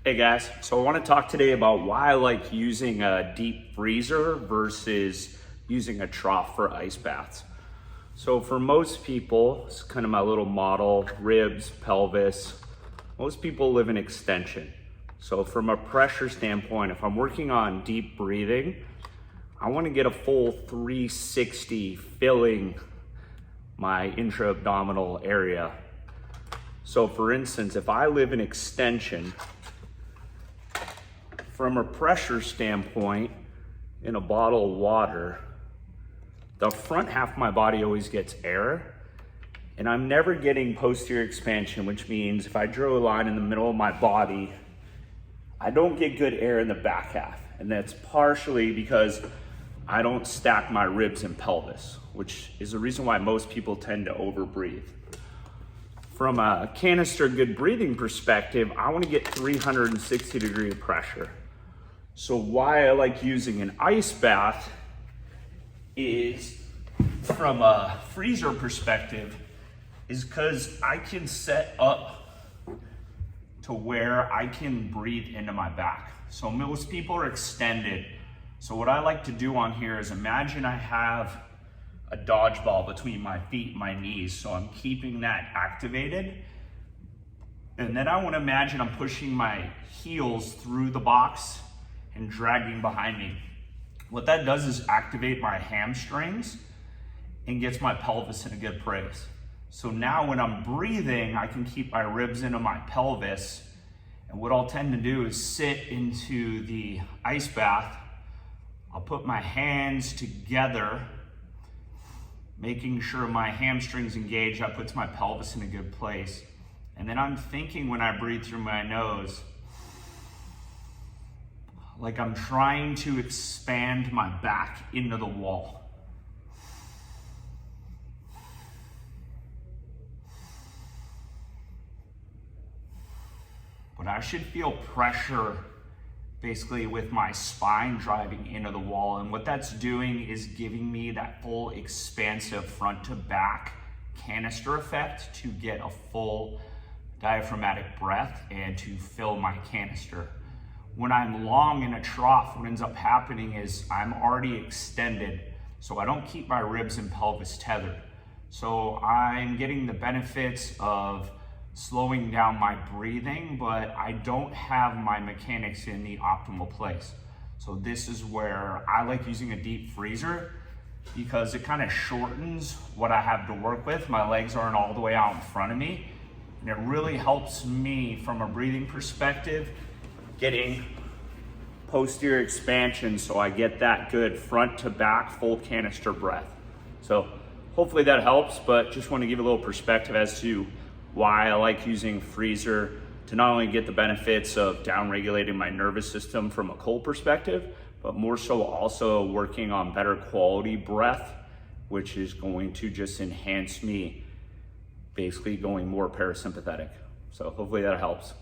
Hey guys, so I want to talk today about why I like using a deep freezer versus using a trough for ice baths. So for most people, it's kind of my little model, ribs, pelvis. Most people live in extension. So from a pressure standpoint, if I'm working on deep breathing, I want to get a full 360 filling my intra-abdominal area. So for instance, if I live in extension, from a pressure standpoint, in a bottle of water, the front half of my body always gets air, and I'm never getting posterior expansion, which means if I draw a line in the middle of my body, I don't get good air in the back half. And that's partially because I don't stack my ribs and pelvis, which is the reason why most people tend to overbreathe. From a canister good breathing perspective, I want to get 360 degree pressure. So why I like using an ice bath is, from a freezer perspective, is because I can set up to where I can breathe into my back. So most people are extended. So what I like to do on here is imagine I have a dodgeball between my feet and my knees. So I'm keeping that activated. And then I want to imagine I'm pushing my heels through the box and dragging behind me. What that does is activate my hamstrings and gets my pelvis in a good place. So now when I'm breathing, I can keep my ribs into my pelvis. And what I'll tend to do is sit into the ice bath. I'll put my hands together, making sure my hamstrings engage. That puts my pelvis in a good place. And then I'm thinking when I breathe through my nose, like I'm trying to expand my back into the wall. But I should feel pressure basically with my spine driving into the wall. And what that's doing is giving me that full expansive front to back canister effect to get a full diaphragmatic breath and to fill my canister. When I'm long in a trough, what ends up happening is I'm already extended, so I don't keep my ribs and pelvis tethered. So I'm getting the benefits of slowing down my breathing, but I don't have my mechanics in the optimal place. So this is where I like using a deep freezer because it kind of shortens what I have to work with. My legs aren't all the way out in front of me, and it really helps me from a breathing perspective getting posterior expansion, so I get that good front to back full canister breath. So hopefully that helps, but just want to give a little perspective as to why I like using freezer to not only get the benefits of down regulating my nervous system from a cold perspective, but more so also working on better quality breath, which is going to just enhance me basically going more parasympathetic. So hopefully that helps.